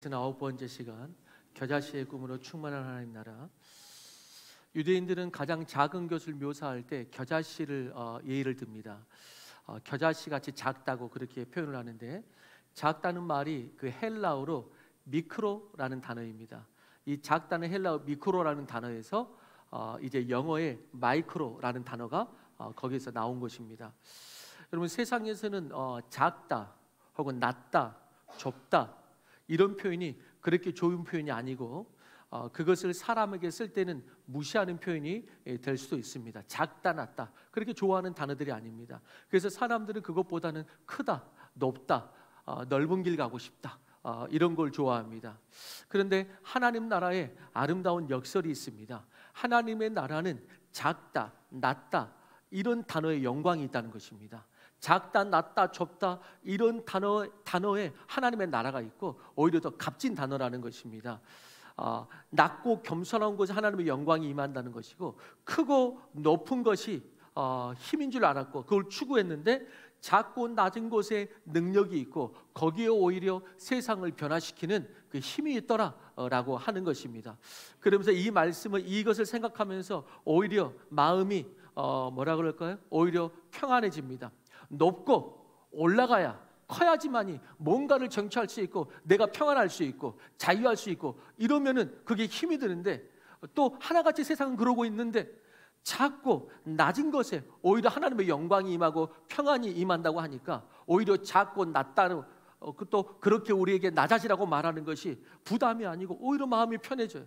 9번째 시간, 겨자씨의 꿈으로 충만한 하나님 나라. 유대인들은 가장 작은 것을 묘사할 때 겨자씨를 예를 듭니다. 겨자씨 같이 작다고 그렇게 표현을 하는데, 작다는 말이 그 헬라어로 미크로라는 단어입니다. 이 작다는 헬라어 미크로라는 단어에서 이제 영어의 마이크로라는 단어가 거기서 나온 것입니다. 여러분, 세상에서는 작다 혹은 낮다, 좁다 이런 표현이 그렇게 좋은 표현이 아니고, 그것을 사람에게 쓸 때는 무시하는 표현이 될 수도 있습니다. 작다, 낮다 그렇게 좋아하는 단어들이 아닙니다. 그래서 사람들은 그것보다는 크다, 높다, 넓은 길 가고 싶다, 이런 걸 좋아합니다. 그런데 하나님 나라에 아름다운 역설이 있습니다. 하나님의 나라는 작다, 낮다 이런 단어의 영광이 있다는 것입니다. 작다, 낮다, 좁다 이런 단어에 하나님의 나라가 있고, 오히려 더 값진 단어라는 것입니다. 낮고 겸손한 곳에 하나님의 영광이 임한다는 것이고, 크고 높은 것이 힘인 줄 알았고 그걸 추구했는데, 작고 낮은 곳에 능력이 있고 거기에 오히려 세상을 변화시키는 그 힘이 있더라라고 하는 것입니다. 그러면서 이 말씀을, 이것을 생각하면서 오히려 마음이 뭐라 그럴까요? 오히려 평안해집니다. 높고 올라가야, 커야지만이 뭔가를 정취할 수 있고 내가 평안할 수 있고 자유할 수 있고, 이러면은 그게 힘이 드는데, 또 하나같이 세상은 그러고 있는데 작고 낮은 것에 오히려 하나님의 영광이 임하고 평안이 임한다고 하니까, 오히려 작고 낮다로 또 그렇게 우리에게 낮아지라고 말하는 것이 부담이 아니고 오히려 마음이 편해져요.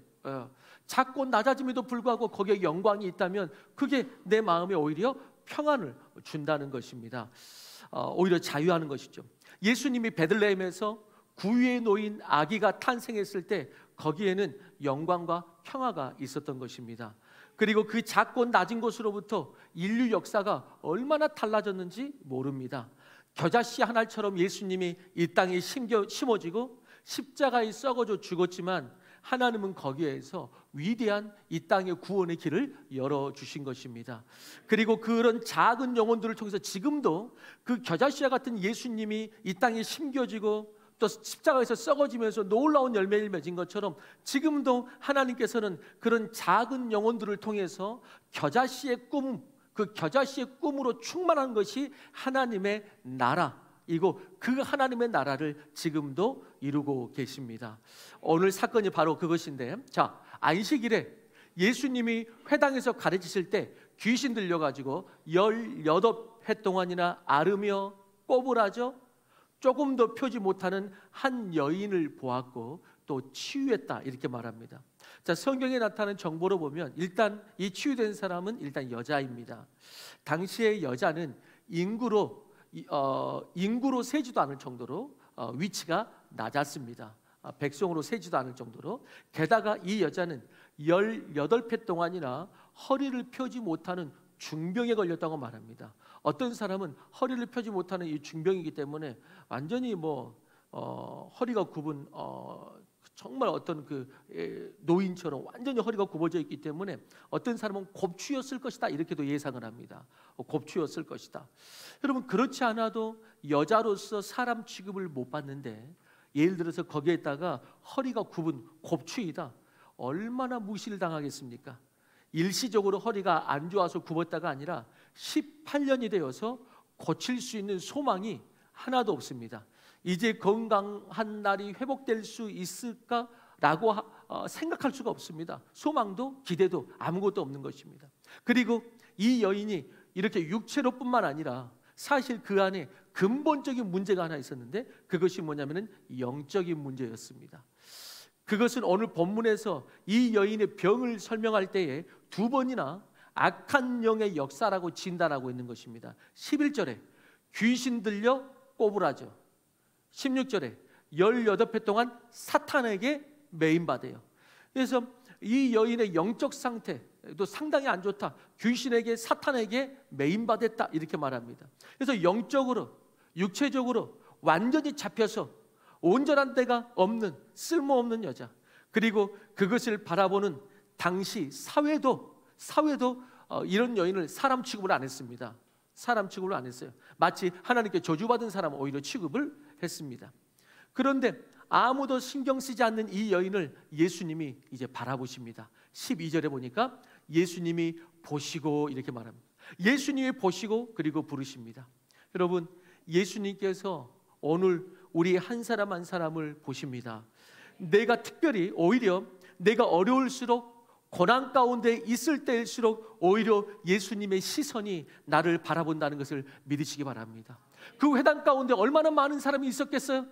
작고 낮아짐에도 불구하고 거기에 영광이 있다면 그게 내 마음에 오히려 평안을 준다는 것입니다. 오히려 자유하는 것이죠. 예수님이 베들레헴에서 구유에 놓인 아기가 탄생했을 때 거기에는 영광과 평화가 있었던 것입니다. 그리고 그 작고 낮은 곳으로부터 인류 역사가 얼마나 달라졌는지 모릅니다. 겨자씨 한 알처럼 예수님이 이 땅에 심어지고 십자가에 썩어져 죽었지만, 하나님은 거기에서 위대한 이 땅의 구원의 길을 열어주신 것입니다. 그리고 그런 작은 영혼들을 통해서 지금도 그 겨자씨와 같은 예수님이 이 땅에 심겨지고 또 십자가에서 썩어지면서 놀라운 열매를 맺은 것처럼, 지금도 하나님께서는 그런 작은 영혼들을 통해서 겨자씨의 꿈, 그 겨자씨의 꿈으로 충만한 것이 하나님의 나라이고, 그 하나님의 나라를 지금도 이루고 계십니다. 오늘 사건이 바로 그것인데, 자, 안식일에 예수님이 회당에서 가르치실 때 귀신 들려가지고 18해 동안이나 앓으며 꼬부라져 조금 더 펴지 못하는 한 여인을 보았고 또 치유했다, 이렇게 말합니다. 자, 성경에 나타나는 정보로 보면 일단 이 치유된 사람은 일단 여자입니다. 당시의 여자는 인구로 세지도 않을 정도로 위치가 낮았습니다. 백성으로 세지도 않을 정도로. 게다가 이 여자는 18회 동안이나 허리를 펴지 못하는 중병에 걸렸다고 말합니다. 어떤 사람은 허리를 펴지 못하는 이 중병이기 때문에 완전히 허리가 굽은 정말 어떤 노인처럼 완전히 허리가 굽어져 있기 때문에, 어떤 사람은 곱추였을 것이다, 이렇게도 예상을 합니다. 곱추였을 것이다. 여러분, 그렇지 않아도 여자로서 사람 취급을 못 받는데, 예를 들어서 거기에다가 허리가 굽은 곱추이다, 얼마나 무시를 당하겠습니까? 일시적으로 허리가 안 좋아서 굽었다가 아니라 18년이 되어서 고칠 수 있는 소망이 하나도 없습니다. 이제 건강한 날이 회복될 수 있을까라고 생각할 수가 없습니다. 소망도 기대도 아무것도 없는 것입니다. 그리고 이 여인이 이렇게 육체로뿐만 아니라 사실 그 안에 근본적인 문제가 하나 있었는데, 그것이 뭐냐면은 영적인 문제였습니다. 그것은 오늘 본문에서 이 여인의 병을 설명할 때에 2번이나 악한 영의 역사라고 진단하고 있는 것입니다. 11절에 귀신 들려 꼬부라져, 16절에 18회 동안 사탄에게 매인받아요. 그래서 이 여인의 영적 상태도 상당히 안 좋다, 귀신에게 사탄에게 매인받았다, 이렇게 말합니다. 그래서 영적으로 육체적으로 완전히 잡혀서 온전한 데가 없는 쓸모없는 여자, 그리고 그것을 바라보는 당시 사회도 이런 여인을 사람 취급을 안 했습니다. 사람 취급을 안 했어요. 마치 하나님께 저주받은 사람 오히려 취급을 했습니다. 그런데 아무도 신경 쓰지 않는 이 여인을 예수님이 이제 바라보십니다. 12절에 보니까 예수님이 보시고 이렇게 말합니다. 예수님이 보시고 그리고 부르십니다. 여러분, 예수님께서 오늘 우리 한 사람 한 사람을 보십니다. 내가 특별히 오히려 내가 어려울수록 고난 가운데 있을 때일수록 오히려 예수님의 시선이 나를 바라본다는 것을 믿으시기 바랍니다. 그 회당 가운데 얼마나 많은 사람이 있었겠어요?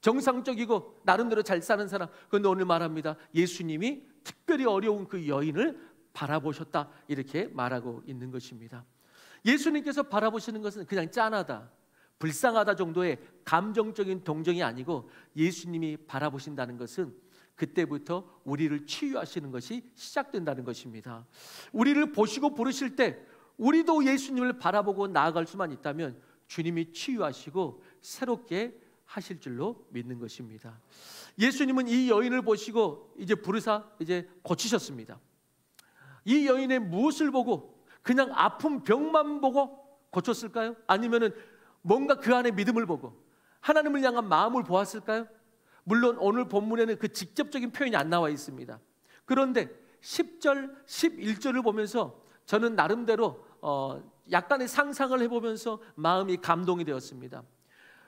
정상적이고 나름대로 잘 사는 사람. 그런데 오늘 말합니다. 예수님이 특별히 어려운 그 여인을 바라보셨다, 이렇게 말하고 있는 것입니다. 예수님께서 바라보시는 것은 그냥 짠하다, 불쌍하다 정도의 감정적인 동정이 아니고 예수님이 바라보신다는 것은 그때부터 우리를 치유하시는 것이 시작된다는 것입니다. 우리를 보시고 부르실 때 우리도 예수님을 바라보고 나아갈 수만 있다면 주님이 치유하시고 새롭게 하실 줄로 믿는 것입니다. 예수님은 이 여인을 보시고 이제 부르사 이제 고치셨습니다. 이 여인의 무엇을 보고, 그냥 아픈 병만 보고 고쳤을까요? 아니면은 뭔가 그 안에 믿음을 보고 하나님을 향한 마음을 보았을까요? 물론 오늘 본문에는 그 직접적인 표현이 안 나와 있습니다. 그런데 10절, 11절을 보면서 저는 나름대로 약간의 상상을 해보면서 마음이 감동이 되었습니다.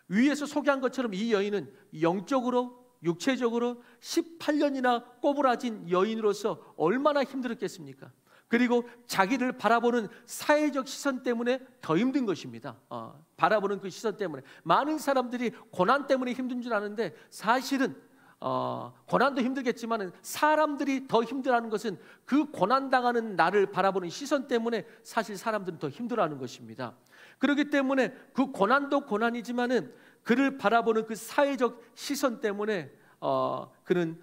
위에서 소개한 것처럼 이 여인은 영적으로, 육체적으로 18년이나 꼬부라진 여인으로서 얼마나 힘들었겠습니까? 그리고 자기를 바라보는 사회적 시선 때문에 더 힘든 것입니다. 바라보는 그 시선 때문에 많은 사람들이 고난 때문에 힘든 줄 아는데, 사실은 고난도 힘들겠지만 사람들이 더 힘들어하는 것은 그 고난당하는 나를 바라보는 시선 때문에 사실 사람들은 더 힘들어하는 것입니다. 그렇기 때문에 그 고난도 고난이지만은 그를 바라보는 그 사회적 시선 때문에 그는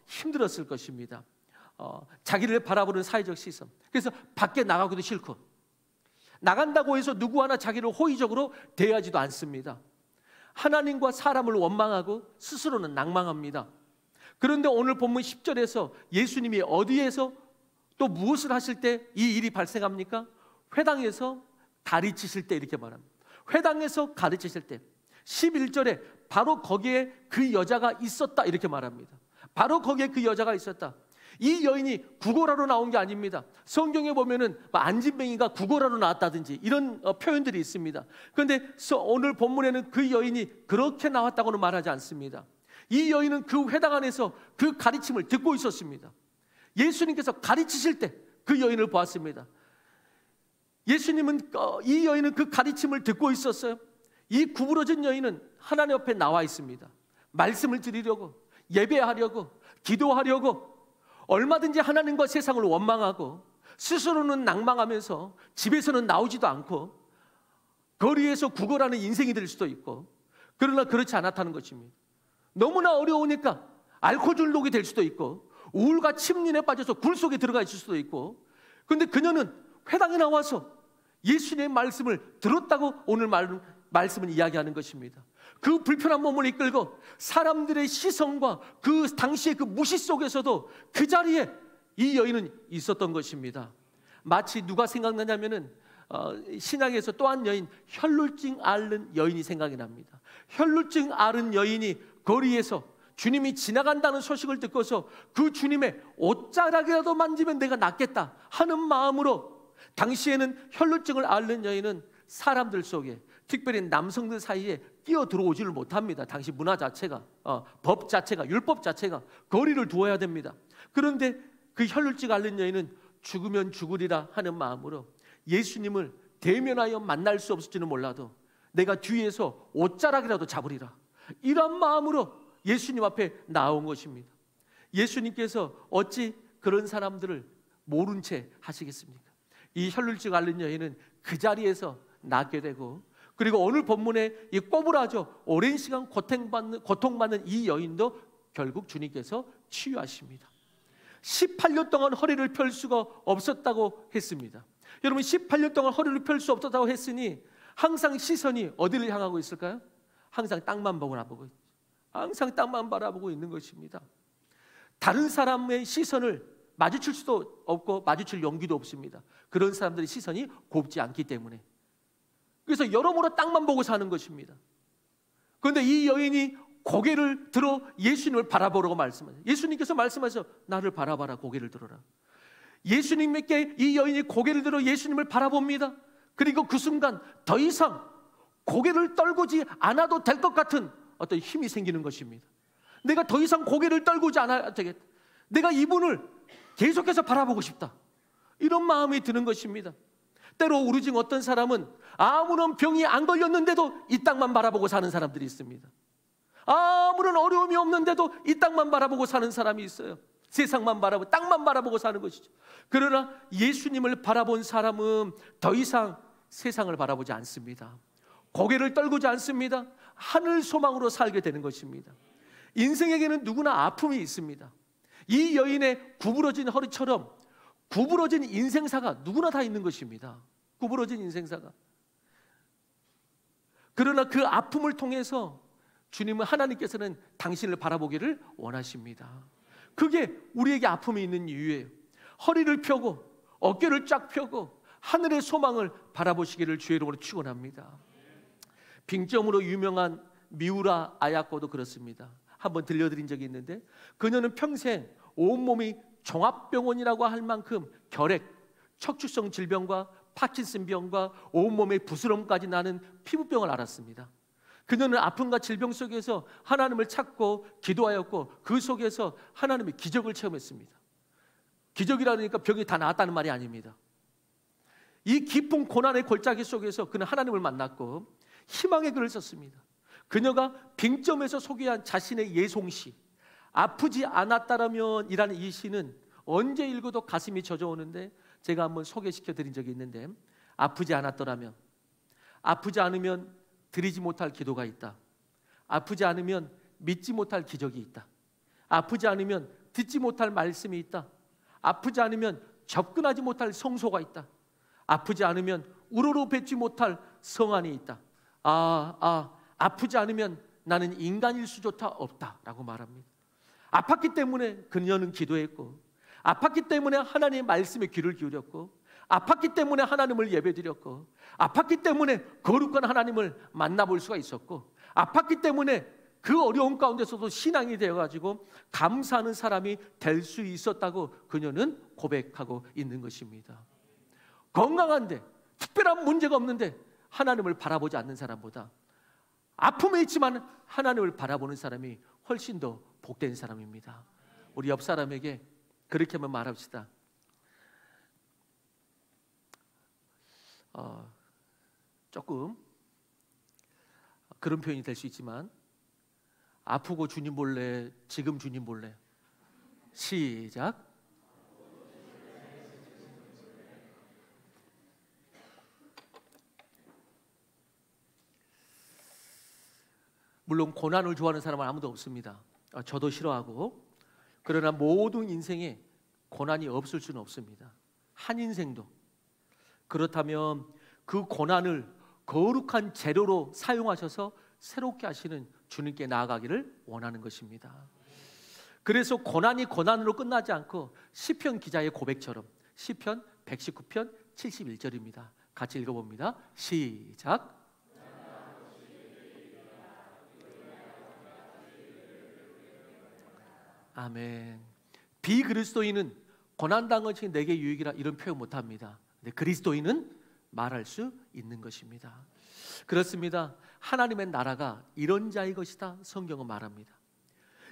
힘들었을 것입니다. 자기를 바라보는 사회적 시선. 그래서 밖에 나가기도 싫고, 나간다고 해서 누구 하나 자기를 호의적으로 대하지도 않습니다. 하나님과 사람을 원망하고 스스로는 낭망합니다. 그런데 오늘 본문 10절에서 예수님이 어디에서 또 무엇을 하실 때 이 일이 발생합니까? 회당에서 가르치실 때, 이렇게 말합니다. 회당에서 가르치실 때 11절에 바로 거기에 그 여자가 있었다, 이렇게 말합니다. 바로 거기에 그 여자가 있었다. 이 여인이 구걸하러 나온 게 아닙니다. 성경에 보면은 안진뱅이가 구걸하러 나왔다든지 이런 표현들이 있습니다. 그런데 오늘 본문에는 그 여인이 그렇게 나왔다고는 말하지 않습니다. 이 여인은 그 회당 안에서 그 가르침을 듣고 있었습니다. 예수님께서 가르치실 때 그 여인을 보았습니다. 예수님은 이 여인은 그 가르침을 듣고 있었어요. 이 구부러진 여인은 하나님 앞에 나와 있습니다. 말씀을 드리려고, 예배하려고, 기도하려고 얼마든지 하나님과 세상을 원망하고 스스로는 낭망하면서 집에서는 나오지도 않고 거리에서 구걸하는 인생이 될 수도 있고, 그러나 그렇지 않았다는 것입니다. 너무나 어려우니까 알코올 중독이 될 수도 있고 우울과 침륜에 빠져서 굴 속에 들어가 있을 수도 있고, 그런데 그녀는 회당에 나와서 예수님의 말씀을 들었다고 오늘 말씀은 이야기하는 것입니다. 그 불편한 몸을 이끌고 사람들의 시선과 그 당시의 그 무시 속에서도 그 자리에 이 여인은 있었던 것입니다. 마치 누가 생각나냐면은 신약에서 또 한 여인, 혈루증 앓는 여인이 생각이 납니다. 혈루증 앓은 여인이 거리에서 주님이 지나간다는 소식을 듣고서 그 주님의 옷자락이라도 만지면 내가 낫겠다 하는 마음으로, 당시에는 혈루증을 앓는 여인은 사람들 속에, 특별히 남성들 사이에 끼어 들어오지를 못합니다. 당시 문화 자체가, 법 자체가, 율법 자체가 거리를 두어야 됩니다. 그런데 그 혈루증 앓는 여인은 죽으면 죽으리라 하는 마음으로 예수님을 대면하여 만날 수 없을지는 몰라도 내가 뒤에서 옷자락이라도 잡으리라, 이런 마음으로 예수님 앞에 나온 것입니다. 예수님께서 어찌 그런 사람들을 모른 채 하시겠습니까? 이 혈루증 앓는 여인은 그 자리에서 낫게 되고, 그리고 오늘 본문에 이 꼬부라져 오랜 시간 고통받는 이 여인도 결국 주님께서 치유하십니다. 18년 동안 허리를 펼 수가 없었다고 했습니다. 여러분, 18년 동안 허리를 펼 수 없었다고 했으니 항상 시선이 어디를 향하고 있을까요? 항상 땅만 바라보고 있죠. 항상 땅만 바라보고 있는 것입니다. 다른 사람의 시선을 마주칠 수도 없고 마주칠 용기도 없습니다. 그런 사람들의 시선이 곱지 않기 때문에. 그래서 여러모로 땅만 보고 사는 것입니다. 그런데 이 여인이 고개를 들어 예수님을 바라보라고 말씀하세요. 예수님께서 말씀하셔서 나를 바라봐라, 고개를 들어라. 예수님께 이 여인이 고개를 들어 예수님을 바라봅니다. 그리고 그 순간 더 이상 고개를 떨구지 않아도 될 것 같은 어떤 힘이 생기는 것입니다. 내가 더 이상 고개를 떨구지 않아야 되겠다. 내가 이분을 계속해서 바라보고 싶다. 이런 마음이 드는 것입니다. 때로 우리 중 어떤 사람은 아무런 병이 안 걸렸는데도 이 땅만 바라보고 사는 사람들이 있습니다. 아무런 어려움이 없는데도 이 땅만 바라보고 사는 사람이 있어요. 세상만 바라보고 땅만 바라보고 사는 것이죠. 그러나 예수님을 바라본 사람은 더 이상 세상을 바라보지 않습니다. 고개를 떨구지 않습니다. 하늘 소망으로 살게 되는 것입니다. 인생에게는 누구나 아픔이 있습니다. 이 여인의 구부러진 허리처럼 구부러진 인생사가 누구나 다 있는 것입니다. 구부러진 인생사가. 그러나 그 아픔을 통해서 주님은, 하나님께서는 당신을 바라보기를 원하십니다. 그게 우리에게 아픔이 있는 이유예요. 허리를 펴고 어깨를 쫙 펴고 하늘의 소망을 바라보시기를 주의 이름으로 축원합니다. 빙점으로 유명한 미우라 아야코도 그렇습니다. 한번 들려드린 적이 있는데, 그녀는 평생 온몸이 종합병원이라고 할 만큼 결핵, 척추성 질병과 파킨슨병과 온몸의 부스럼까지 나는 피부병을 앓았습니다. 그녀는 아픔과 질병 속에서 하나님을 찾고 기도하였고, 그 속에서 하나님의 기적을 체험했습니다. 기적이라니까 병이 다 나았다는 말이 아닙니다. 이 깊은 고난의 골짜기 속에서 그는 하나님을 만났고 희망의 글을 썼습니다. 그녀가 빙점에서 소개한 자신의 예송시, 아프지 않았다라면 이라는 이 시는 언제 읽어도 가슴이 젖어오는데, 제가 한번 소개시켜 드린 적이 있는데, 아프지 않았더라면, 아프지 않으면 드리지 못할 기도가 있다. 아프지 않으면 믿지 못할 기적이 있다. 아프지 않으면 듣지 못할 말씀이 있다. 아프지 않으면 접근하지 못할 성소가 있다. 아프지 않으면 우러러 뵙지 못할 성안이 있다. 아프지 않으면 나는 인간일 수조차 없다라고 말합니다. 아팠기 때문에 그녀는 기도했고, 아팠기 때문에 하나님의 말씀에 귀를 기울였고, 아팠기 때문에 하나님을 예배드렸고, 아팠기 때문에 거룩한 하나님을 만나볼 수가 있었고, 아팠기 때문에 그 어려운 가운데서도 신앙이 되어가지고 감사하는 사람이 될 수 있었다고 그녀는 고백하고 있는 것입니다. 건강한데 특별한 문제가 없는데 하나님을 바라보지 않는 사람보다 아픔에 있지만 하나님을 바라보는 사람이 훨씬 더 복된 사람입니다. 우리 옆 사람에게 그렇게 한번 말합시다. 조금 그런 표현이 될 수 있지만, 아프고 주님 볼래, 지금 주님 볼래. 시작. 물론 고난을 좋아하는 사람은 아무도 없습니다. 저도 싫어하고. 그러나 모든 인생에 고난이 없을 수는 없습니다. 한 인생도. 그렇다면 그 고난을 거룩한 재료로 사용하셔서 새롭게 하시는 주님께 나아가기를 원하는 것입니다. 그래서 고난이 고난으로 끝나지 않고 시편 기자의 고백처럼, 시편 119편 71절입니다. 같이 읽어봅니다. 시작. 아멘. 비그리스도인은 고난당한 것이 내게 유익이라 이런 표현 못합니다. 근데 그리스도인은 말할 수 있는 것입니다. 그렇습니다. 하나님의 나라가 이런 자의 것이다, 성경은 말합니다.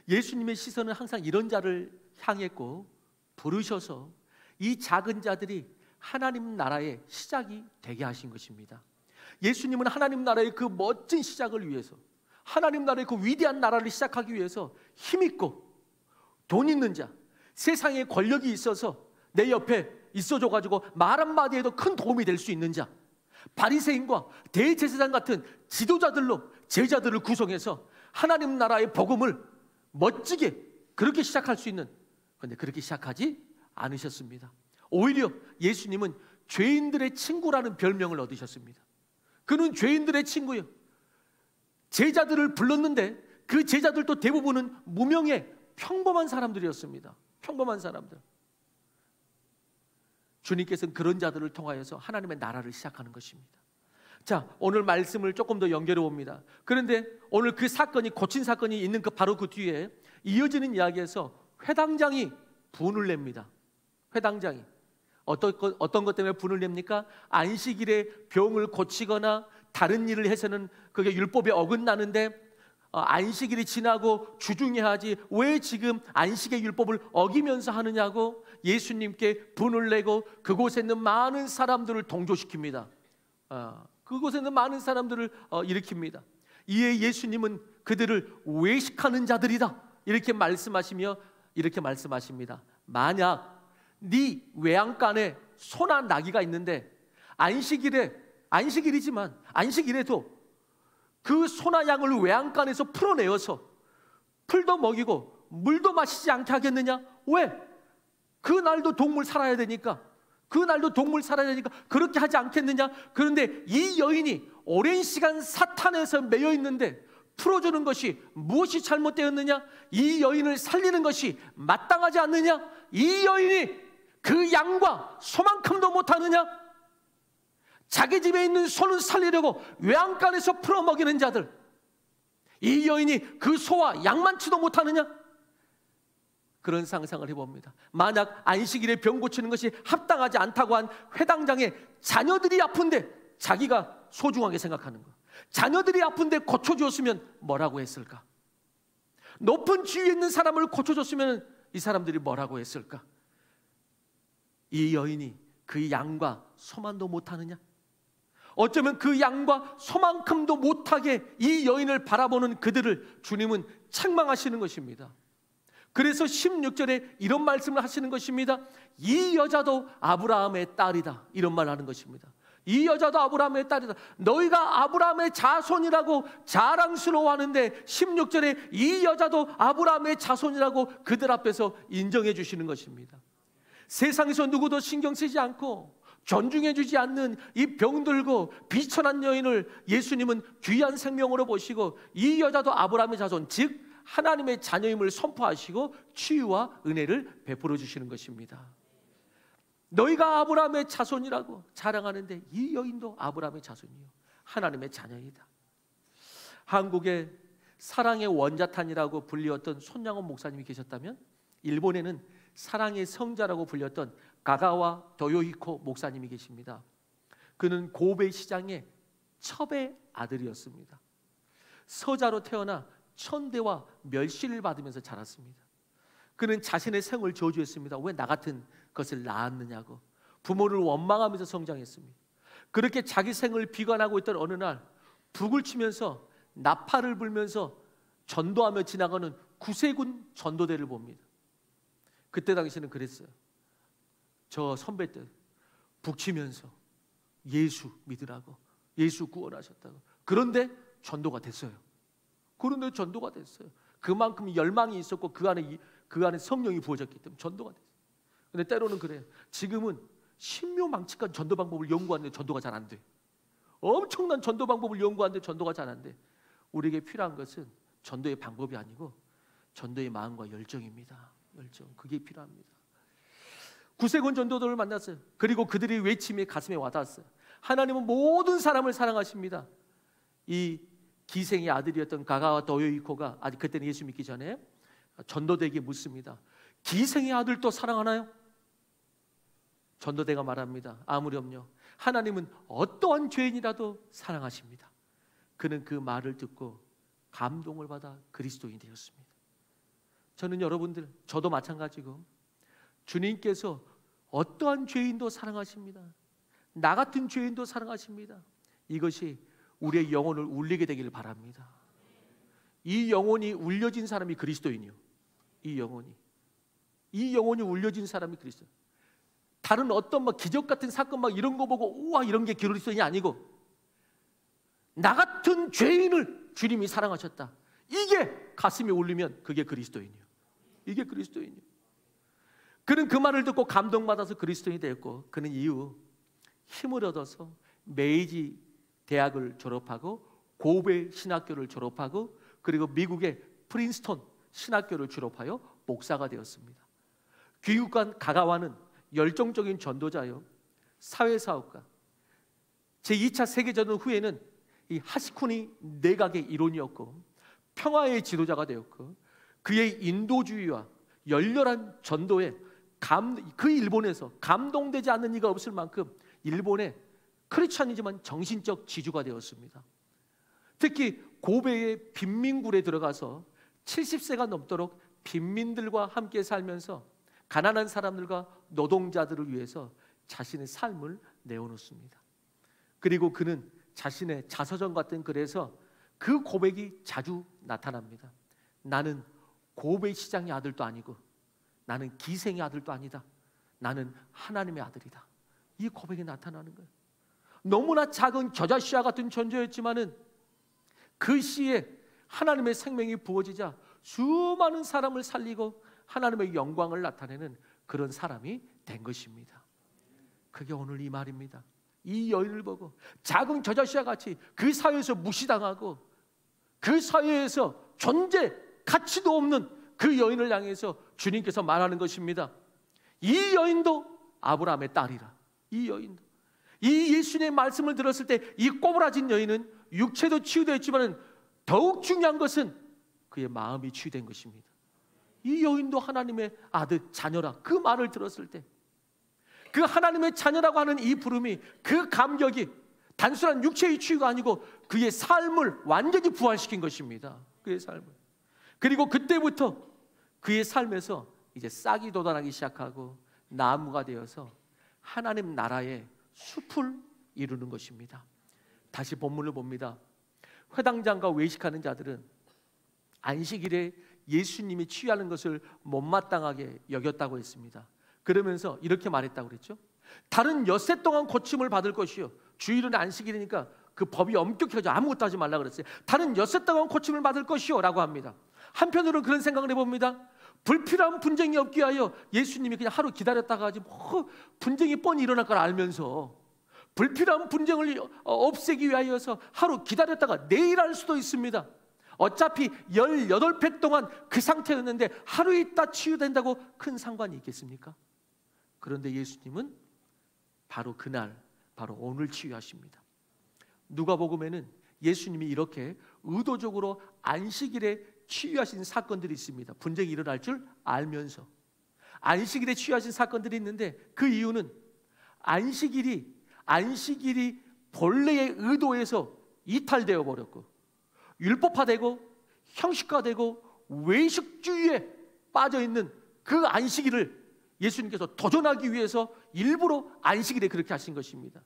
예수님의 시선은 항상 이런 자를 향했고, 부르셔서 이 작은 자들이 하나님 나라의 시작이 되게 하신 것입니다. 예수님은 하나님 나라의 그 멋진 시작을 위해서, 하나님 나라의 그 위대한 나라를 시작하기 위해서 힘있고 돈 있는 자, 세상에 권력이 있어서 내 옆에 있어줘가지고 말 한마디에도 큰 도움이 될 수 있는 자, 바리새인과 대제사장 같은 지도자들로 제자들을 구성해서 하나님 나라의 복음을 멋지게 그렇게 시작할 수 있는, 그런데 그렇게 시작하지 않으셨습니다. 오히려 예수님은 죄인들의 친구라는 별명을 얻으셨습니다. 그는 죄인들의 친구예요. 제자들을 불렀는데 그 제자들도 대부분은 무명의 평범한 사람들이었습니다. 평범한 사람들. 주님께서는 그런 자들을 통하여서 하나님의 나라를 시작하는 것입니다. 자, 오늘 말씀을 조금 더 연결해 봅니다. 그런데 오늘 그 사건이, 고친 사건이 있는 바로 그 뒤에 이어지는 이야기에서 회당장이 분을 냅니다. 회당장이 어떤 것 때문에 분을 냅니까? 안식일에 병을 고치거나 다른 일을 해서는 그게 율법에 어긋나는데 안식일이 지나고 주중에 하지 왜 지금 안식의 율법을 어기면서 하느냐고 예수님께 분을 내고 그곳에 있는 많은 사람들을 동조시킵니다. 그곳에 있는 많은 사람들을 일으킵니다. 이에 예수님은 그들을 외식하는 자들이다 이렇게 말씀하시며 이렇게 말씀하십니다. 만약 네 외양간에 소나 나귀가 있는데 안식일이지만 안식일에도 그 소나 양을 외양간에서 풀어내어서 풀도 먹이고 물도 마시지 않게 하겠느냐? 왜? 그날도 동물 살아야 되니까 그렇게 하지 않겠느냐? 그런데 이 여인이 오랜 시간 사탄에서 매여 있는데 풀어주는 것이 무엇이 잘못되었느냐? 이 여인을 살리는 것이 마땅하지 않느냐? 이 여인이 그 양과 소만큼도 못하느냐? 자기 집에 있는 소는 살리려고 외양간에서 풀어먹이는 자들, 이 여인이 그 소와 양만치도 못하느냐? 그런 상상을 해봅니다. 만약 안식일에 병 고치는 것이 합당하지 않다고 한 회당장의 자녀들이 아픈데 자기가 소중하게 생각하는 것, 자녀들이 아픈데 고쳐주었으면 뭐라고 했을까? 높은 지위에 있는 사람을 고쳐줬으면 이 사람들이 뭐라고 했을까? 이 여인이 그 양과 소만도 못하느냐? 어쩌면 그 양과 소만큼도 못하게 이 여인을 바라보는 그들을 주님은 책망하시는 것입니다. 그래서 16절에 이런 말씀을 하시는 것입니다. 이 여자도 아브라함의 딸이다, 이런 말을 하는 것입니다. 이 여자도 아브라함의 딸이다. 너희가 아브라함의 자손이라고 자랑스러워하는데 16절에 이 여자도 아브라함의 자손이라고 그들 앞에서 인정해 주시는 것입니다. 세상에서 누구도 신경 쓰지 않고 존중해 주지 않는 이 병들고 비천한 여인을 예수님은 귀한 생명으로 보시고 이 여자도 아브라함의 자손, 즉 하나님의 자녀임을 선포하시고 치유와 은혜를 베풀어 주시는 것입니다. 너희가 아브라함의 자손이라고 자랑하는데 이 여인도 아브라함의 자손이요, 하나님의 자녀이다. 한국에 사랑의 원자탄이라고 불리었던 손양원 목사님이 계셨다면 일본에는 사랑의 성자라고 불렸던 가가와 도요히코 목사님이 계십니다. 그는 고베 시장의 첩의 아들이었습니다. 서자로 태어나 천대와 멸시를 받으면서 자랐습니다. 그는 자신의 생을 저주했습니다. 왜 나 같은 것을 낳았느냐고 부모를 원망하면서 성장했습니다. 그렇게 자기 생을 비관하고 있던 어느 날 북을 치면서 나팔을 불면서 전도하며 지나가는 구세군 전도대를 봅니다. 그때 당시는 그랬어요. 저 선배들 북치면서 예수 믿으라고, 예수 구원하셨다고. 그런데 전도가 됐어요. 그만큼 열망이 있었고 그 안에 성령이 부어졌기 때문에 전도가 됐어요. 근데 때로는 그래요. 지금은 신묘망측한 전도 방법을 연구하는데 전도가 잘 안 돼. 엄청난 전도 방법을 연구하는데 전도가 잘 안 돼. 우리에게 필요한 것은 전도의 방법이 아니고 전도의 마음과 열정입니다. 열정, 그게 필요합니다. 구세군 전도들을 만났어요. 그리고 그들이 외침이 가슴에 와닿았어요. 하나님은 모든 사람을 사랑하십니다. 이 기생의 아들이었던 가가와 도요히코가 아직 그때는 예수 믿기 전에 전도대에게 묻습니다. 기생의 아들도 사랑하나요? 전도대가 말합니다. 아무렴요, 하나님은 어떠한 죄인이라도 사랑하십니다. 그는 그 말을 듣고 감동을 받아 그리스도인이 되었습니다. 저는 여러분들, 저도 마찬가지고 주님께서 어떠한 죄인도 사랑하십니다. 나 같은 죄인도 사랑하십니다. 이것이 우리의 영혼을 울리게 되기를 바랍니다. 이 영혼이 울려진 사람이 그리스도인이요. 이 영혼이 울려진 사람이 그리스도. 다른 어떤 기적 같은 사건 이런 거 보고 우와 이런 게 그리스도인이 아니고 나 같은 죄인을 주님이 사랑하셨다. 이게 가슴이 울리면 그게 그리스도인이요. 이게 그리스도인이요. 그는 그 말을 듣고 감동받아서 그리스도인이 되었고 그는 이후 힘을 얻어서 메이지 대학을 졸업하고 고베 신학교를 졸업하고 그리고 미국의 프린스턴 신학교를 졸업하여 목사가 되었습니다. 귀국한 가가와는 열정적인 전도자요, 사회사업가, 제2차 세계대전 후에는 이 하시코니 내각의 일원이었고 평화의 지도자가 되었고 그의 인도주의와 열렬한 전도에 그 일본에서 감동되지 않는 이가 없을 만큼 일본의 크리스찬이지만 정신적 지주가 되었습니다. 특히 고베의 빈민굴에 들어가서 70세가 넘도록 빈민들과 함께 살면서 가난한 사람들과 노동자들을 위해서 자신의 삶을 내어놓습니다. 그리고 그는 자신의 자서전 같은 글에서 그 고백이 자주 나타납니다. 나는 고베 시장의 아들도 아니고 나는 기생의 아들도 아니다. 나는 하나님의 아들이다. 이 고백이 나타나는 거예요. 너무나 작은 겨자씨와 같은 존재였지만은 그 시에 하나님의 생명이 부어지자 수많은 사람을 살리고 하나님의 영광을 나타내는 그런 사람이 된 것입니다. 그게 오늘 이 말입니다. 이 여인을 보고 작은 겨자씨와 같이 그 사회에서 무시당하고 그 사회에서 존재 가치도 없는 그 여인을 향해서 주님께서 말하는 것입니다. 이 여인도 아브라함의 딸이라. 이 여인도 이 예수님의 말씀을 들었을 때 이 꼬부라진 여인은 육체도 치유되었지만 더욱 중요한 것은 그의 마음이 치유된 것입니다. 이 여인도 하나님의 아들 자녀라. 그 말을 들었을 때 그 하나님의 자녀라고 하는 이 부름이, 그 감격이 단순한 육체의 치유가 아니고 그의 삶을 완전히 부활시킨 것입니다. 그의 삶을. 그리고 그때부터 그의 삶에서 이제 싹이 돋아나기 시작하고 나무가 되어서 하나님 나라의 숲을 이루는 것입니다. 다시 본문을 봅니다. 회당장과 외식하는 자들은 안식일에 예수님이 치유하는 것을 못마땅하게 여겼다고 했습니다. 그러면서 이렇게 말했다고 그랬죠. 다른 엿새 동안 고침을 받을 것이요, 주일은 안식일이니까 그 법이 엄격해져 아무것도 하지 말라 그랬어요. 다른 엿새 동안 고침을 받을 것이요 라고 합니다. 한편으로는 그런 생각을 해봅니다. 불필요한 분쟁이 없기 위하여 예수님이 그냥 하루 기다렸다가 하지 뭐 분쟁이 뻔히 일어날 걸 알면서 불필요한 분쟁을 없애기 위하여서 하루 기다렸다가 내일 할 수도 있습니다. 어차피 18회 동안 그 상태였는데 하루 있다 치유된다고 큰 상관이 있겠습니까? 그런데 예수님은 바로 그날, 바로 오늘 치유하십니다. 누가복음에는 예수님이 이렇게 의도적으로 안식일에 치유하신 사건들이 있습니다. 분쟁이 일어날 줄 알면서 안식일에 치유하신 사건들이 있는데 그 이유는 안식일이 본래의 의도에서 이탈되어 버렸고 율법화되고 형식화되고 외식주의에 빠져있는 그 안식일을 예수님께서 도전하기 위해서 일부러 안식일에 그렇게 하신 것입니다.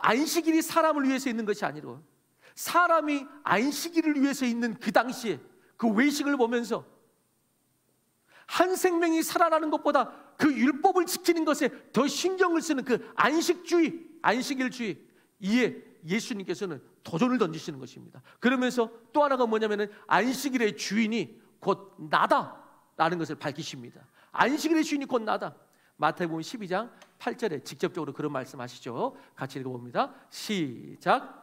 안식일이 사람을 위해서 있는 것이 아니라 사람이 안식일을 위해서 있는 그 당시에 그 외식을 보면서 한 생명이 살아나는 것보다 그 율법을 지키는 것에 더 신경을 쓰는 그 안식주의, 안식일주의, 이에 예수님께서는 도전을 던지시는 것입니다. 그러면서 또 하나가 뭐냐면은 안식일의 주인이 곧 나다라는 것을 밝히십니다. 안식일의 주인이 곧 나다. 마태복음 12장 8절에 직접적으로 그런 말씀하시죠. 같이 읽어봅니다. 시작.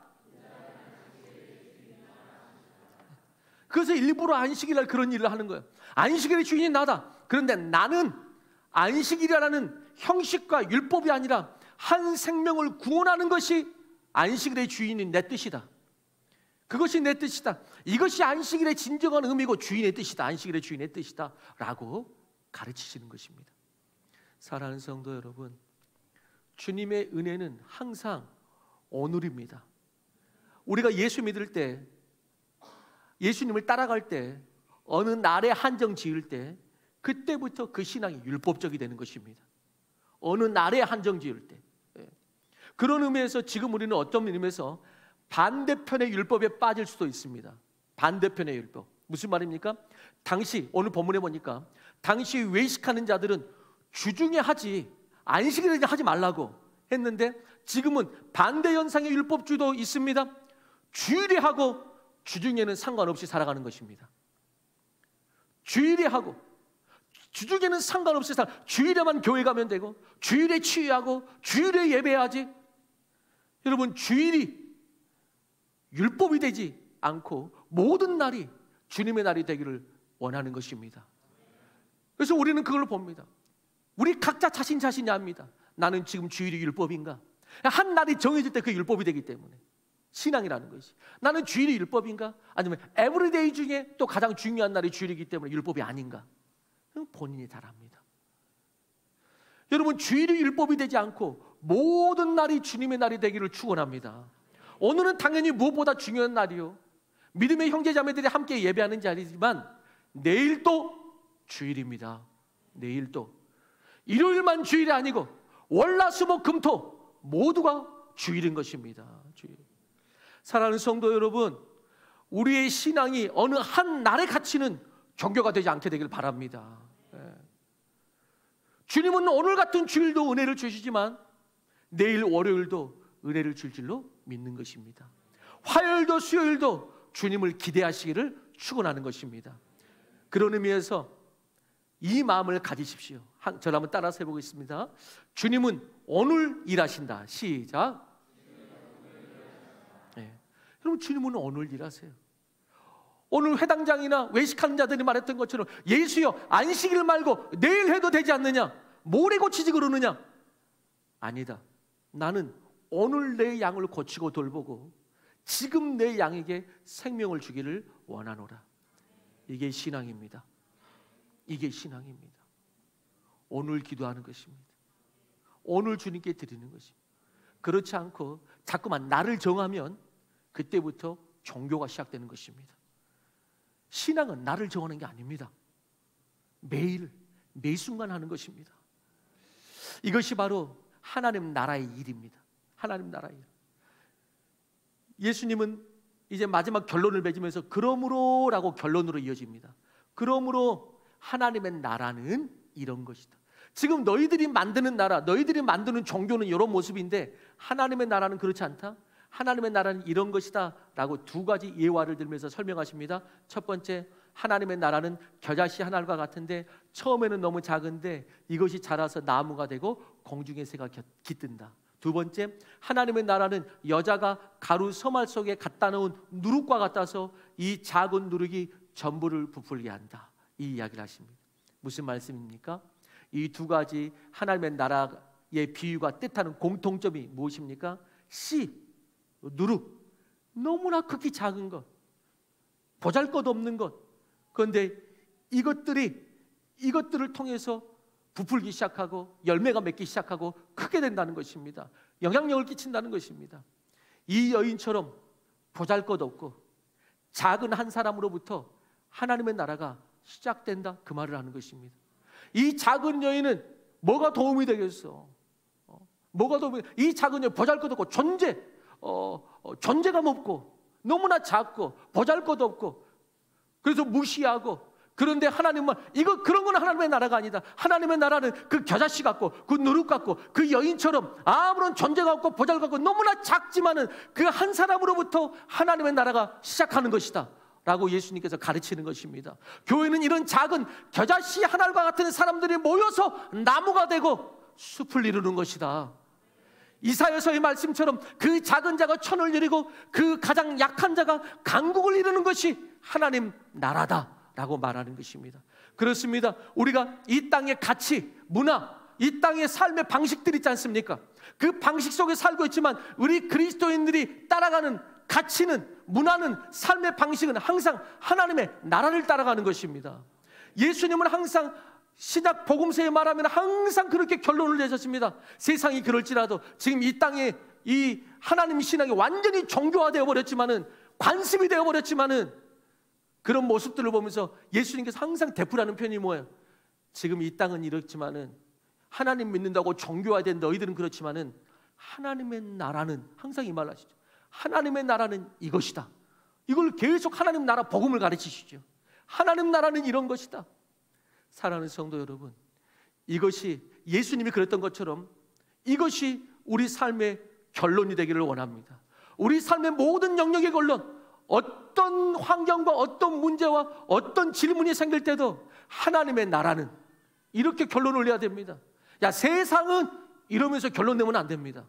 그래서 일부러 안식일날 그런 일을 하는 거예요. 안식일의 주인이 나다. 그런데 나는 안식일이라는 형식과 율법이 아니라 한 생명을 구원하는 것이 안식일의 주인인 내 뜻이다. 그것이 내 뜻이다. 이것이 안식일의 진정한 의미고 주인의 뜻이다. 안식일의 주인의 뜻이다 라고 가르치시는 것입니다. 사랑하는 성도 여러분, 주님의 은혜는 항상 오늘입니다. 우리가 예수 믿을 때, 예수님을 따라갈 때, 어느 날에 한정 지을 때 그때부터 그 신앙이 율법적이 되는 것입니다. 어느 날에 한정 지을 때. 그런 의미에서 지금 우리는 어떤 의미에서 반대편의 율법에 빠질 수도 있습니다. 반대편의 율법. 무슨 말입니까? 당시 오늘 본문에 보니까 당시 외식하는 자들은 주중에 하지 안식일에 하지 말라고 했는데 지금은 반대 현상의 율법주의도 있습니다. 주일에 하고 주중에는 상관없이 살아가는 것입니다. 주일에 하고 주중에는 상관없이 주일에만 교회 가면 되고 주일에 치유하고 주일에 예배하지. 여러분, 주일이 율법이 되지 않고 모든 날이 주님의 날이 되기를 원하는 것입니다. 그래서 우리는 그걸 봅니다. 우리 각자 자신이 압니다. 나는 지금 주일이 율법인가? 한 날이 정해질 때 그 율법이 되기 때문에 신앙이라는 것이, 나는 주일이 율법인가? 아니면 에브리데이 중에 또 가장 중요한 날이 주일이기 때문에 율법이 아닌가? 본인이 잘 압니다. 여러분, 주일이 율법이 되지 않고 모든 날이 주님의 날이 되기를 축원합니다. 오늘은 당연히 무엇보다 중요한 날이요, 믿음의 형제자매들이 함께 예배하는 자리지만 내일도 주일입니다. 내일도. 일요일만 주일이 아니고 월화수목금토 모두가 주일인 것입니다. 주일. 사랑하는 성도 여러분, 우리의 신앙이 어느 한 날의 가치는 종교가 되지 않게 되길 바랍니다. 주님은 오늘 같은 주일도 은혜를 주시지만 내일 월요일도 은혜를 줄 줄로 믿는 것입니다. 화요일도 수요일도 주님을 기대하시기를 축원하는 것입니다. 그런 의미에서 이 마음을 가지십시오. 저를 한번 따라서 해보겠습니다. 주님은 오늘 일하신다. 시작. 네. 여러분, 주님은 오늘 일하세요. 오늘 회당장이나 외식하는 자들이 말했던 것처럼 예수여 안식일 말고 내일 해도 되지 않느냐, 모레 고치지 그러느냐. 아니다. 나는 오늘 내 양을 고치고 돌보고 지금 내 양에게 생명을 주기를 원하노라. 이게 신앙입니다. 이게 신앙입니다. 오늘 기도하는 것입니다. 오늘 주님께 드리는 것입니다. 그렇지 않고 자꾸만 나를 정하면 그때부터 종교가 시작되는 것입니다. 신앙은 나를 정하는 게 아닙니다. 매일 매 순간 하는 것입니다. 이것이 바로 하나님 나라의 일입니다. 하나님 나라의 일. 예수님은 이제 마지막 결론을 맺으면서 그러므로라고 결론으로 이어집니다. 그러므로 하나님의 나라는 이런 것이다. 지금 너희들이 만드는 나라, 너희들이 만드는 종교는 이런 모습인데 하나님의 나라는 그렇지 않다. 하나님의 나라는 이런 것이다 라고 두 가지 예화를 들면서 설명하십니다. 첫 번째, 하나님의 나라는 겨자씨 한 알과 같은데 처음에는 너무 작은데 이것이 자라서 나무가 되고 공중의 새가 깃든다. 두 번째, 하나님의 나라는 여자가 가루 서말 속에 갖다 놓은 누룩과 같아서 이 작은 누룩이 전부를 부풀게 한다. 이 이야기를 하십니다. 무슨 말씀입니까? 이 두 가지 하나님의 나라의 비유가 뜻하는 공통점이 무엇입니까? 씨, 누룩, 너무나 극히 작은 것, 보잘것없는 것. 그런데 이것들을 통해서 부풀기 시작하고 열매가 맺기 시작하고 크게 된다는 것입니다. 영향력을 끼친다는 것입니다. 이 여인처럼 보잘것없고 작은 한 사람으로부터 하나님의 나라가 시작된다, 그 말을 하는 것입니다. 이 작은 여인은 뭐가 도움이 되겠어? 뭐가 도움이? 이 작은 여인 보잘것없고 존재감 없고 너무나 작고 보잘것없고 그래서 무시하고, 그런데 하나님은 그런 건 하나님의 나라가 아니다. 하나님의 나라는 그 겨자씨 같고 그 누룩 같고 그 여인처럼 아무런 존재가 없고 보잘것없고 너무나 작지만은 그 한 사람으로부터 하나님의 나라가 시작하는 것이다 라고 예수님께서 가르치는 것입니다. 교회는 이런 작은 겨자씨 한 알과 같은 사람들이 모여서 나무가 되고 숲을 이루는 것이다. 이사야서의 말씀처럼 그 작은 자가 천을 이루고 그 가장 약한 자가 강국을 이루는 것이 하나님 나라다라고 말하는 것입니다. 그렇습니다. 우리가 이 땅의 가치, 문화, 이 땅의 삶의 방식들이 있지 않습니까? 그 방식 속에 살고 있지만 우리 그리스도인들이 따라가는 가치는, 문화는, 삶의 방식은 항상 하나님의 나라를 따라가는 것입니다. 예수님은 항상 신약 복음서에 말하면 항상 그렇게 결론을 내셨습니다. 세상이 그럴지라도 지금 이 땅에 이 하나님 신앙이 완전히 종교화되어 버렸지만은, 관습이 되어 버렸지만은, 그런 모습들을 보면서 예수님께서 항상 되풀이하는 편이 뭐예요? 지금 이 땅은 이렇지만은, 하나님 믿는다고 종교화된 너희들은 그렇지만은 하나님의 나라는, 항상 이 말을 하시죠. 하나님의 나라는 이것이다. 이걸 계속 하나님 나라 복음을 가르치시죠. 하나님 나라는 이런 것이다. 사랑하는 성도 여러분, 이것이 예수님이 그랬던 것처럼 이것이 우리 삶의 결론이 되기를 원합니다. 우리 삶의 모든 영역의 결론, 어떤 환경과 어떤 문제와 어떤 질문이 생길 때도 하나님의 나라는 이렇게 결론을 내야 됩니다. 야, 세상은 이러면서 결론 내면 안 됩니다.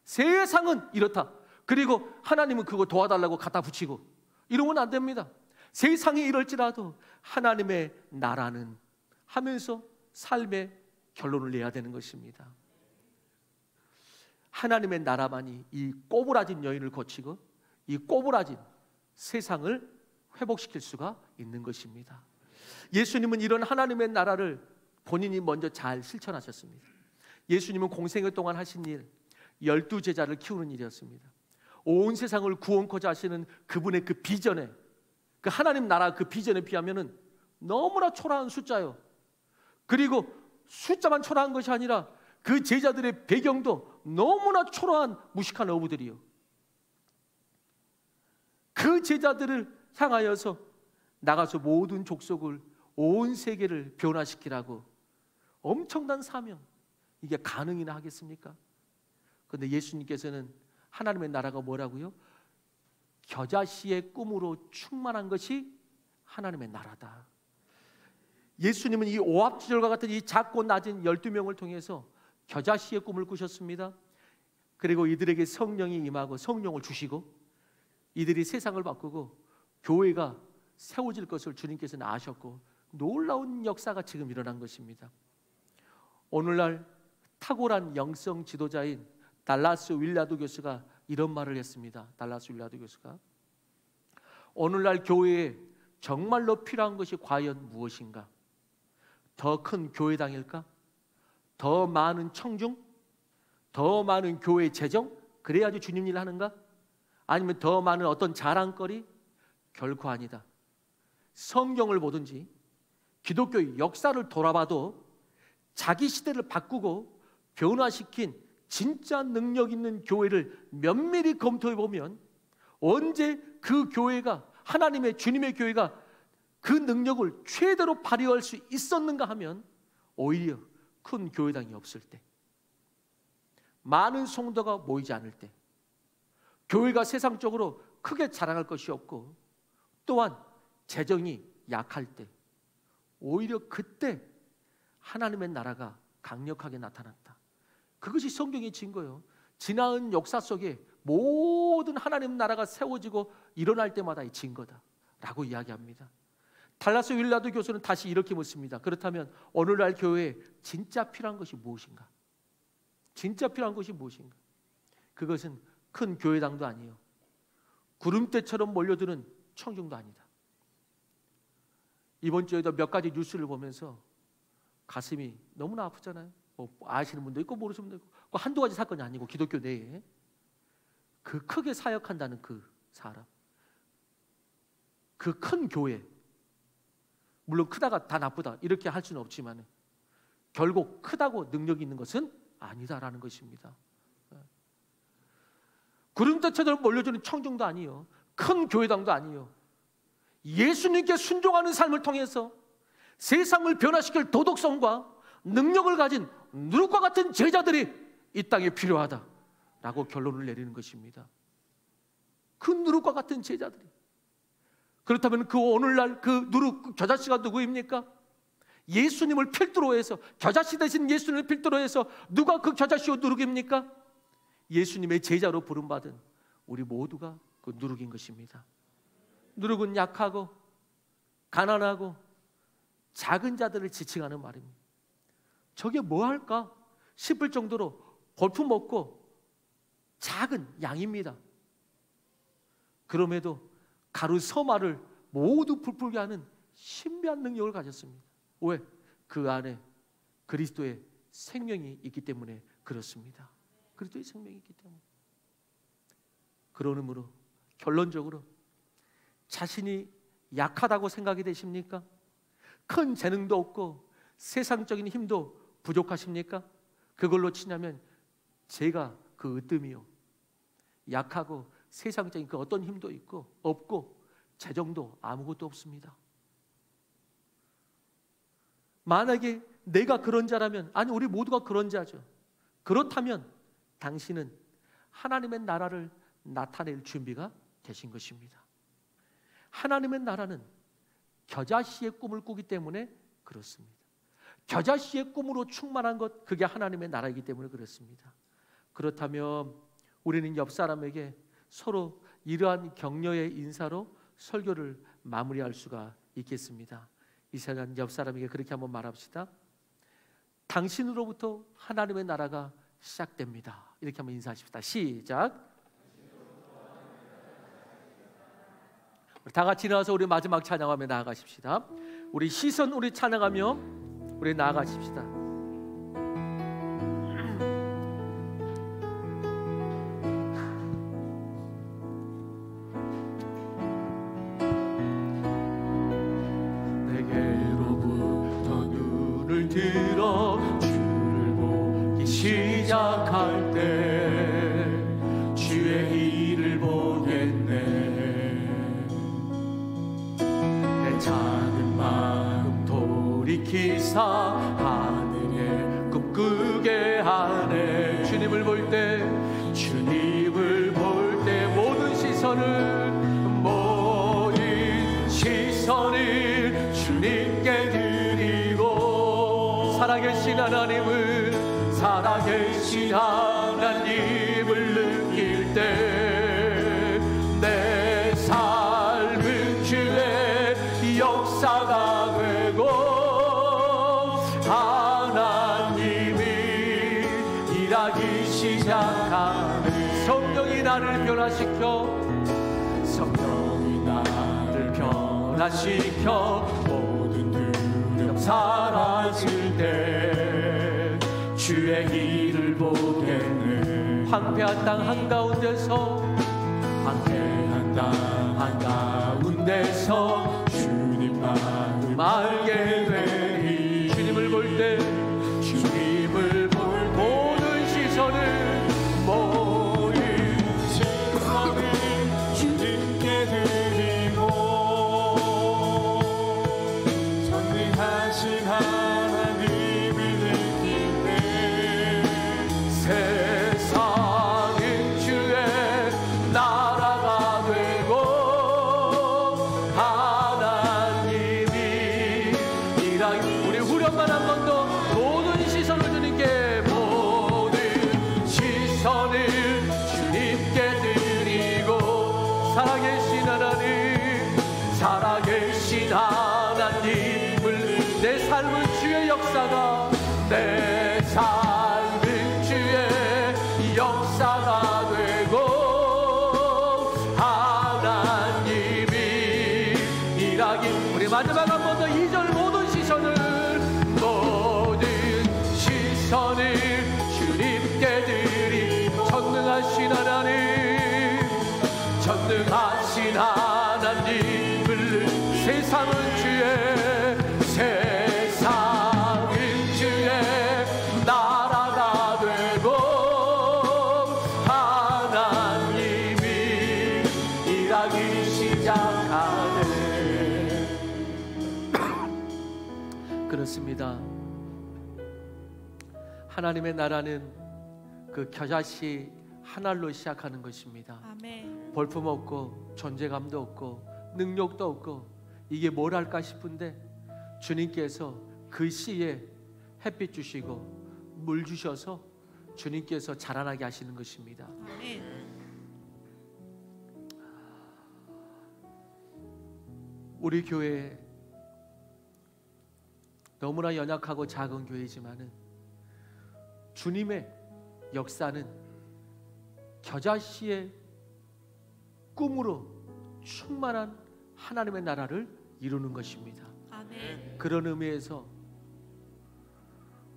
세상은 이렇다. 그리고 하나님은 그거 도와달라고 갖다 붙이고 이러면 안 됩니다. 세상이 이럴지라도 하나님의 나라는 하면서 삶의 결론을 내야 되는 것입니다. 하나님의 나라만이 이 꼬부라진 여인을 고치고 이 꼬부라진 세상을 회복시킬 수가 있는 것입니다. 예수님은 이런 하나님의 나라를 본인이 먼저 잘 실천하셨습니다. 예수님은 공생애 동안 하신 일, 12제자를 키우는 일이었습니다. 온 세상을 구원코자 하시는 그분의 그 비전에, 그 하나님 나라 그 비전에 비하면은 너무나 초라한 숫자요. 그리고 숫자만 초라한 것이 아니라 그 제자들의 배경도 너무나 초라한 무식한 어부들이요. 그 제자들을 향하여서 나가서 모든 족속을, 온 세계를 변화시키라고 엄청난 사명, 이게 가능이나 하겠습니까? 그런데 예수님께서는 하나님의 나라가 뭐라고요? 겨자씨의 꿈으로 충만한 것이 하나님의 나라다. 예수님은 이 오합지졸과 같은 이 작고 낮은 12명을 통해서 겨자씨의 꿈을 꾸셨습니다. 그리고 이들에게 성령이 임하고 성령을 주시고 이들이 세상을 바꾸고 교회가 세워질 것을 주님께서는 아셨고 놀라운 역사가 지금 일어난 것입니다. 오늘날 탁월한 영성 지도자인 달라스 윌라드 교수가 이런 말을 했습니다. 달라스 윌라드 교수가 오늘날 교회에 정말로 필요한 것이 과연 무엇인가? 더 큰 교회당일까? 더 많은 청중? 더 많은 교회 재정? 그래야지 주님 일 하는가? 아니면 더 많은 어떤 자랑거리? 결코 아니다. 성경을 보든지 기독교의 역사를 돌아봐도 자기 시대를 바꾸고 변화시킨 진짜 능력 있는 교회를 면밀히 검토해 보면 언제 그 교회가, 하나님의 주님의 교회가 그 능력을 최대로 발휘할 수 있었는가 하면 오히려 큰 교회당이 없을 때, 많은 성도가 모이지 않을 때, 교회가 세상적으로 크게 자랑할 것이 없고 또한 재정이 약할 때, 오히려 그때 하나님의 나라가 강력하게 나타났다. 그것이 성경의 증거예요. 지나온 역사 속에 모든 하나님 나라가 세워지고 일어날 때마다 이 증거다 라고 이야기합니다. 달라스 윌라드 교수는 다시 이렇게 묻습니다. 그렇다면 오늘날 교회에 진짜 필요한 것이 무엇인가? 진짜 필요한 것이 무엇인가? 그것은 큰 교회당도 아니요, 구름대처럼 몰려드는 청중도 아니다. 이번 주에도 몇 가지 뉴스를 보면서 가슴이 너무나 아프잖아요. 뭐 아시는 분도 있고 모르시는 분도 있고, 한두 가지 사건이 아니고 기독교 내에 그 크게 사역한다는 그 사람, 그 큰 교회, 물론 크다가 다 나쁘다 이렇게 할 수는 없지만 결국 크다고 능력이 있는 것은 아니다라는 것입니다. 구름대처럼 몰려주는 청중도 아니요, 큰 교회당도 아니요, 예수님께 순종하는 삶을 통해서 세상을 변화시킬 도덕성과 능력을 가진 누룩과 같은 제자들이 이 땅에 필요하다라고 결론을 내리는 것입니다. 그 누룩과 같은 제자들이. 그렇다면 그 오늘날 그 누룩, 겨자씨가 누구입니까? 예수님을 필두로 해서, 겨자씨 대신 예수님을 필두로 해서 누가 그 겨자씨와 누룩입니까? 예수님의 제자로 부름받은 우리 모두가 그 누룩인 것입니다. 누룩은 약하고 가난하고 작은 자들을 지칭하는 말입니다. 저게 뭐 할까 싶을 정도로 볼품없고 작은 양입니다. 그럼에도 가루 서마를 모두 부풀게 하는 신비한 능력을 가졌습니다. 왜? 그 안에 그리스도의 생명이 있기 때문에 그렇습니다. 그리스도의 생명이 있기 때문에. 그러므로 결론적으로 자신이 약하다고 생각이 되십니까? 큰 재능도 없고 세상적인 힘도 부족하십니까? 그걸로 치냐면 제가 그 으뜸이요, 약하고 세상적인 그 어떤 힘도 있고 없고 재정도 아무것도 없습니다. 만약에 내가 그런 자라면, 아니 우리 모두가 그런 자죠. 그렇다면 당신은 하나님의 나라를 나타낼 준비가 되신 것입니다. 하나님의 나라는 겨자씨의 꿈을 꾸기 때문에 그렇습니다. 겨자씨의 꿈으로 충만한 것, 그게 하나님의 나라이기 때문에 그렇습니다. 그렇다면 우리는 옆 사람에게 서로 이러한 격려의 인사로 설교를 마무리할 수가 있겠습니다. 이 시간 옆 사람에게 그렇게 한번 말합시다. 당신으로부터 하나님의 나라가 시작됩니다. 이렇게 한번 인사하십시다. 시작. 다 같이 일어나서 우리 마지막 찬양하며 나아가십시다. 우리 시선 우리 찬양하며 우리 나아가십시다. 내게로부터 눈을 들어 주를 보기 시작할 때 주의 일을 보겠네. 내 작은 마음 돌이키사 하늘에 꿈꾸게 하네. 주님을 볼 때 모든 시선을 주님께 드리고 살아계신 하나님을 느낄 때 내 삶은 주의 역사가 되고 하나님이 일하기 시작하는 성령이 나를 변화시켜 모든 두려움 사라질 때 주의 일을 보겠네. 황폐한 땅 한가운데서 주님 마음을 알게 되리. 주님을 볼 때 모든 시선을 주님께 드리고 전능하신 하나님을 느낄 때 세상은 주의 나라가 되고 하나님이 일하기. 우리 후렴만 한 번 더 모든 시선을 주님께 드리고 살아계신 하나님을 내 삶은 주의 역사가 되고 하나님이 일하기. 우리 마지막 한 번 더 2절 모든 시선을 주님께 드리고 전능하신 하나님을 세상은 주의 나라가 되고 하나님이 일하기 시작하네. 그렇습니다. 하나님의 나라는 그 겨자씨 하나로 시작하는 것입니다. 아멘. 볼품 없고 존재감도 없고 능력도 없고 이게 뭘 할까 싶은데 주님께서 그 씨에 햇빛 주시고 물 주셔서 주님께서 자라나게 하시는 것입니다. 아멘. 우리 교회 너무나 연약하고 작은 교회이지만은 주님의 역사는 겨자씨의 꿈으로 충만한 하나님의 나라를 이루는 것입니다. 아멘. 그런 의미에서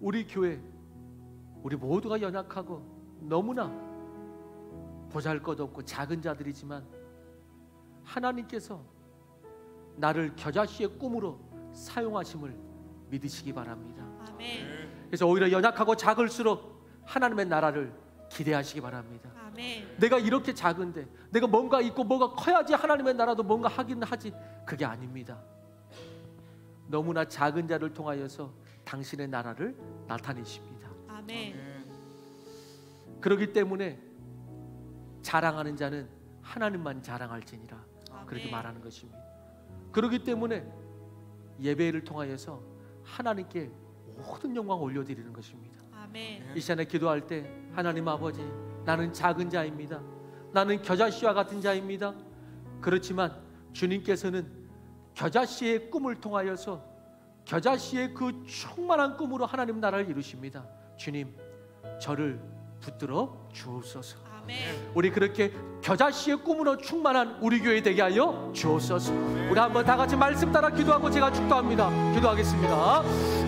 우리 교회, 우리 모두가 연약하고 너무나 보잘것없고 작은 자들이지만 하나님께서 나를 겨자씨의 꿈으로 사용하심을 믿으시기 바랍니다. 아멘. 그래서 오히려 연약하고 작을수록 하나님의 나라를 기대하시기 바랍니다. 아멘. 내가 이렇게 작은데 내가 뭔가 있고 뭐가 커야지 하나님의 나라도 뭔가 하긴 하지, 그게 아닙니다. 너무나 작은 자를 통하여서 당신의 나라를 나타내십니다. 아멘. 그렇기 때문에 자랑하는 자는 하나님만 자랑할지니라, 그렇게 아멘. 말하는 것입니다. 그렇기 때문에 예배를 통하여서 하나님께 모든 영광 올려드리는 것입니다. 아멘. 이 시간에 기도할 때 하나님 아버지, 나는 작은 자입니다. 나는 겨자씨와 같은 자입니다. 그렇지만 주님께서는 겨자씨의 꿈을 통하여서 겨자씨의 그 충만한 꿈으로 하나님 나라를 이루십니다. 주님, 저를 붙들어 주옵소서. 아멘. 우리 그렇게 겨자씨의 꿈으로 충만한 우리 교회 되게 하여 주옵소서. 우리 한번 다 같이 말씀 따라 기도하고 제가 축도합니다. 기도하겠습니다.